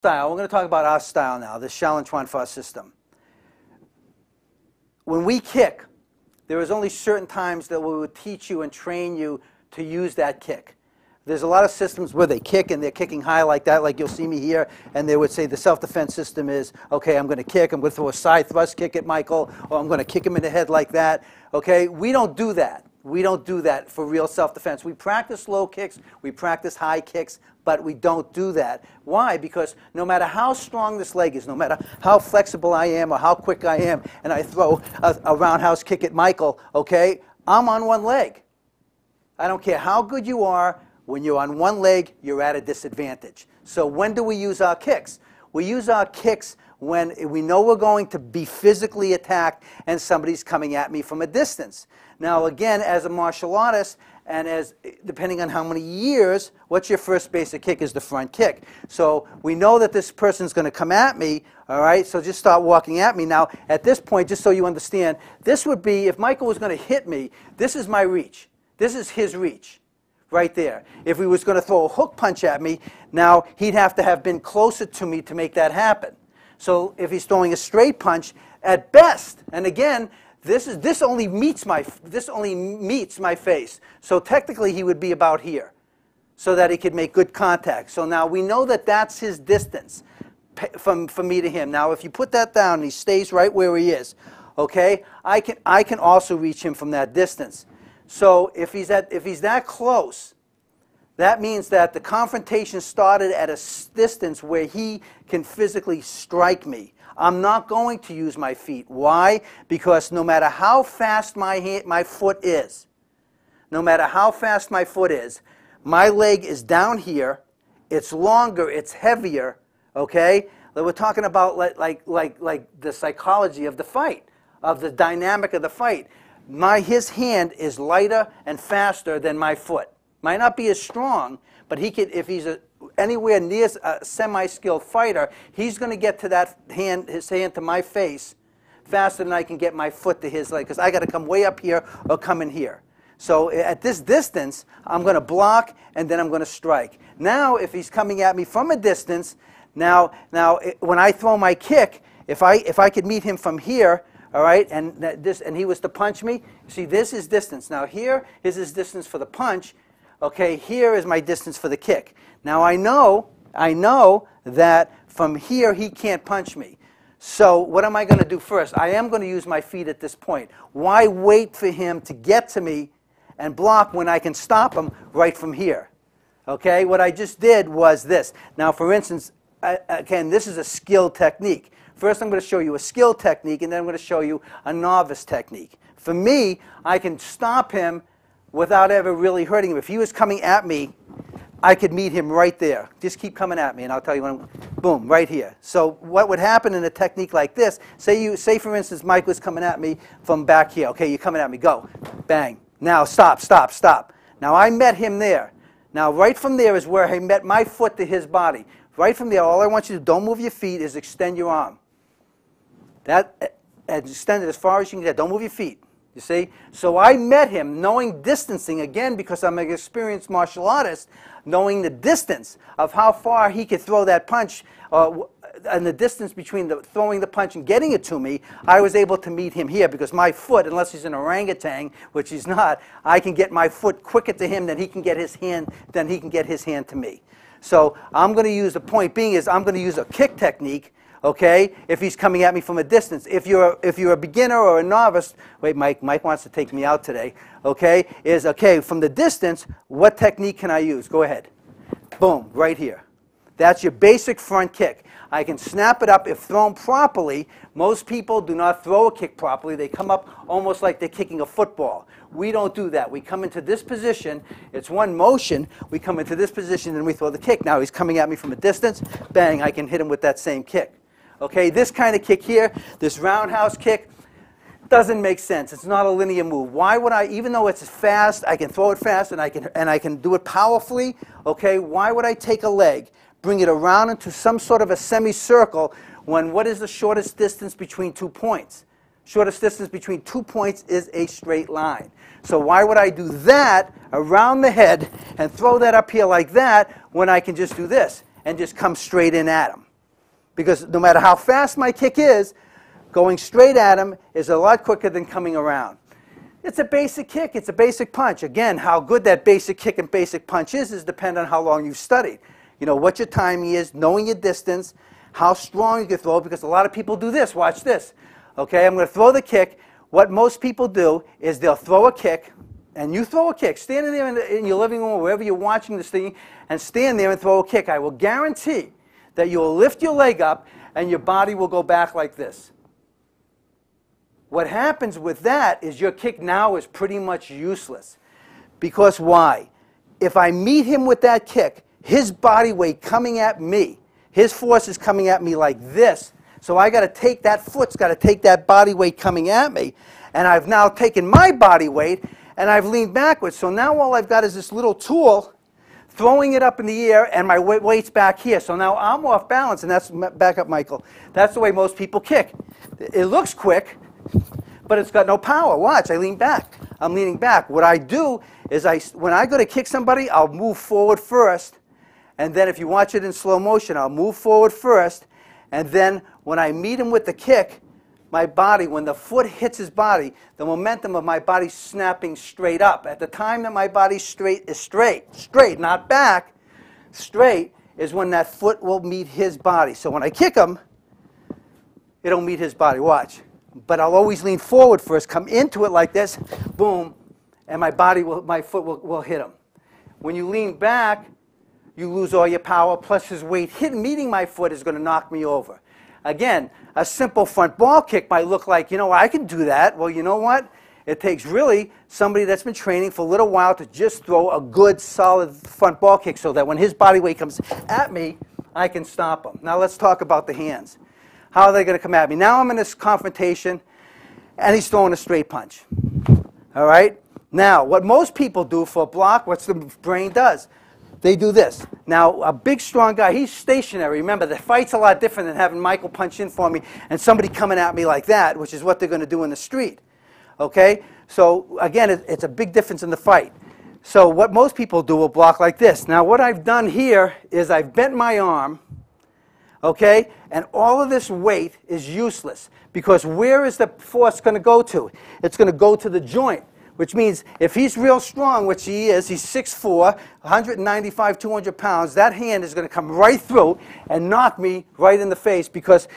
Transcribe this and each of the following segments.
Style. We're going to talk about our style now, the Shaolin Way system. When we kick, there is only certain times that we would teach you and train you to use that kick. There's a lot of systems where they kick and they're kicking high like that, like you'll see me here, and they would say the self-defense system is, okay, I'm going to kick, I'm going to throw a side thrust kick at Michael, or I'm going to kick him in the head like that. Okay, we don't do that. We don't do that for real self-defense. We practice low kicks, we practice high kicks, but we don't do that. Why? Because no matter how strong this leg is, no matter how flexible I am or how quick I am, and I throw a roundhouse kick at Michael, okay, I'm on one leg. I don't care how good you are, when you're on one leg, you're at a disadvantage. So when do we use our kicks? We use our kicks when we know we're going to be physically attacked and somebody's coming at me from a distance. Now again, as a martial artist, and as depending on how many years, what's your first basic kick is the front kick. So we know that this person's going to come at me, all right, so just start walking at me. Now at this point, just so you understand, this would be, if Michael was going to hit me, this is my reach. This is his reach. Right there. If he was going to throw a hook punch at me, now he'd have to have been closer to me to make that happen. So if he's throwing a straight punch, at best, and again, this only meets my face. So technically he would be about here, so that he could make good contact. So now we know that that's his distance from me to him. Now if you put that down and he stays right where he is, okay, I can also reach him from that distance. So if he's that close, that means that the confrontation started at a distance where he can physically strike me. I'm not going to use my feet. Why? Because no matter how fast my foot is, no matter how fast my foot is, my leg is down here, it's longer, it's heavier, okay? We're talking about like the psychology of the fight, of the dynamic of the fight. His hand is lighter and faster than my foot. Might not be as strong, but he could, if he's anywhere near a semi-skilled fighter, he's going to get to his hand to my face faster than I can get my foot to his leg, because I got to come way up here or come in here. So at this distance, I'm going to block and then I'm going to strike. Now, if he's coming at me from a distance, now when I throw my kick, if I could meet him from here, all right, and he was to punch me. See, this is distance. Now here is his distance for the punch. Okay, here is my distance for the kick. Now I know that from here he can't punch me. So what am I going to do first? I am going to use my feet at this point. Why wait for him to get to me and block when I can stop him right from here? Okay, what I just did was this. Now, for instance, again, this is a skilled technique. First, I'm going to show you a skill technique, and then I'm going to show you a novice technique. For me, I can stop him without ever really hurting him. If he was coming at me, I could meet him right there. Just keep coming at me, and I'll tell you when. Boom, right here. So what would happen in a technique like this? Say for instance, Mike was coming at me from back here. Okay, you're coming at me. Go, bang. Now stop, stop, stop. Now I met him there. Now right from there is where I met my foot to his body. Right from there, all I want you to do, don't move your feet, is extend your arm. That extend it as far as you can get. Don't move your feet. You see? So I met him knowing distancing, again, because I'm an experienced martial artist, knowing the distance of how far he could throw that punch, and the distance between throwing the punch and getting it to me, I was able to meet him here because my foot, unless he's an orangutan, which he's not, I can get my foot quicker to him than he can get his hand to me. So I'm going to use, the point being is I'm going to use a kick technique, okay, if he's coming at me from a distance. If you're a beginner or a novice, wait, Mike wants to take me out today, okay, from the distance, what technique can I use? Go ahead. Boom, right here. That's your basic front kick. I can snap it up if thrown properly. Most people do not throw a kick properly. They come up almost like they're kicking a football. We don't do that. We come into this position. It's one motion. We come into this position and we throw the kick. Now he's coming at me from a distance. Bang, I can hit him with that same kick. Okay, this kind of kick here, this roundhouse kick, doesn't make sense. It's not a linear move. Why would I, even though it's fast, I can throw it fast and I can do it powerfully, okay, why would I take a leg, bring it around into some sort of a semicircle when what is the shortest distance between 2 points? Shortest distance between 2 points is a straight line. So why would I do that around the head and throw that up here like that when I can just do this and just come straight in at him? Because no matter how fast my kick is, going straight at him is a lot quicker than coming around. It's a basic kick. It's a basic punch. Again, how good that basic kick and basic punch is dependent on how long you've studied. You know, what your timing is, knowing your distance, how strong you can throw, because a lot of people do this. Watch this. Okay, I'm going to throw the kick. What most people do is they'll throw a kick, and you throw a kick. Stand in there in your living room or wherever you're watching this thing, and stand there and throw a kick. I will guarantee that you'll lift your leg up, and your body will go back like this. What happens with that is your kick now is pretty much useless. Because why? If I meet him with that kick, his body weight coming at me, his force is coming at me like this. So I got to take that foot's got to take that body weight coming at me. And I've now taken my body weight and I've leaned backwards. So now all I've got is this little tool throwing it up in the air, and my weight's back here. So now I'm off balance, and that's, back up, Michael. That's the way most people kick. It looks quick, but it's got no power. Watch, I lean back. I'm leaning back. What I do is when I go to kick somebody, I'll move forward first, and then if you watch it in slow motion, I'll move forward first, and then when I meet him with the kick, my body, when the foot hits his body, the momentum of my body snapping straight up. At the time that my body's straight, not back, straight is when that foot will meet his body. So when I kick him, it'll meet his body. Watch. But I'll always lean forward first, come into it like this, boom, and my foot will hit him. When you lean back, you lose all your power, plus his weight meeting my foot is going to knock me over. Again, a simple front ball kick might look like, you know, I can do that. Well, you know what? It takes really somebody that's been training for a little while to just throw a good, solid front ball kick so that when his body weight comes at me, I can stop him. Now let's talk about the hands. How are they going to come at me? Now I'm in this confrontation, and he's throwing a straight punch. All right? Now, what most people do for a block, what the brain does, they do this. Now, a big, strong guy, he's stationary. Remember, the fight's a lot different than having Michael punch in for me and somebody coming at me like that, which is what they're going to do in the street. Okay? So, again, it's a big difference in the fight. So what most people do will block like this. Now, what I've done here is I've bent my arm, okay? And all of this weight is useless because where is the force going to go to? It's going to go to the joint. Which means if he's real strong, which he is, he's 6'4", 195, 200 pounds, that hand is going to come right through and knock me right in the face because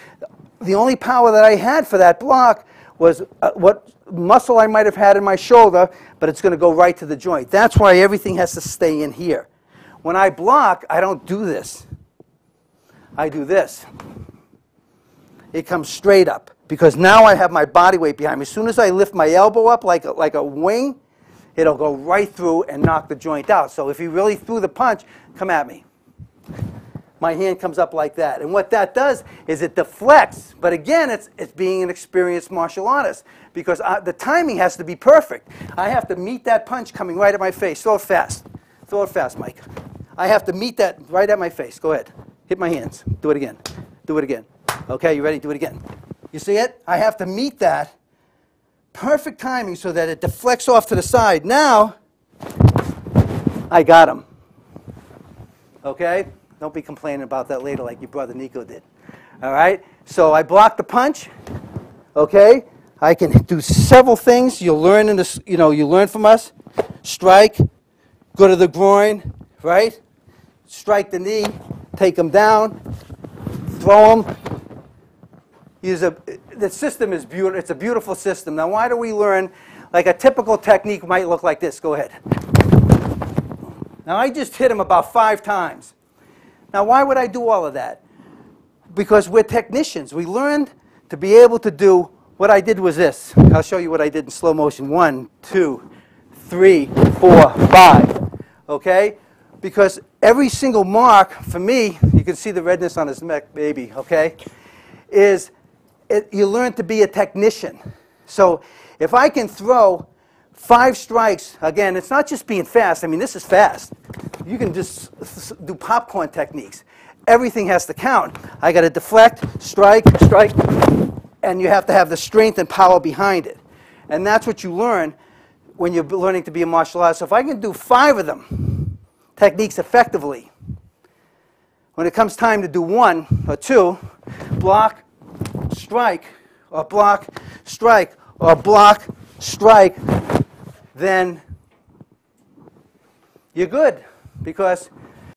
the only power that I had for that block was what muscle I might have had in my shoulder, but it's going to go right to the joint. That's why everything has to stay in here. When I block, I don't do this. I do this. It comes straight up. Because now I have my body weight behind me. As soon as I lift my elbow up like a wing, it'll go right through and knock the joint out. So if he really threw the punch, come at me. My hand comes up like that. And what that does is it deflects. But again, it's being an experienced martial artist. Because the timing has to be perfect. I have to meet that punch coming right at my face. Throw it fast. Throw it fast, Mike. I have to meet that right at my face. Go ahead. Hit my hands. Do it again. Do it again. Okay, you ready? Do it again. You see it? I have to meet that perfect timing so that it deflects off to the side. Now, I got him. Okay? Don't be complaining about that later like your brother Nico did. All right? So I blocked the punch. Okay? I can do several things. You'll learn in this, you learn from us. Strike, go to the groin, right? Strike the knee, take him down, throw him. The system is beautiful. It's a beautiful system. Now, why do we learn? Like a typical technique might look like this. Go ahead. Now, I just hit him about 5 times. Now, why would I do all of that? Because we're technicians. We learned to be able to do what I did was this. I'll show you what I did in slow motion. 1, 2, 3, 4, 5. Okay? Because every single mark, for me, you can see the redness on his neck, baby, okay, is you learn to be a technician. So if I can throw 5 strikes, again, it's not just being fast. I mean, this is fast. You can just do popcorn techniques. Everything has to count. I got to deflect, strike, and you have to have the strength and power behind it. And that's what you learn when you're learning to be a martial artist. So if I can do 5 of them, techniques effectively, when it comes time to do 1 or 2, block, strike, or block, strike, or block, strike, then you're good, because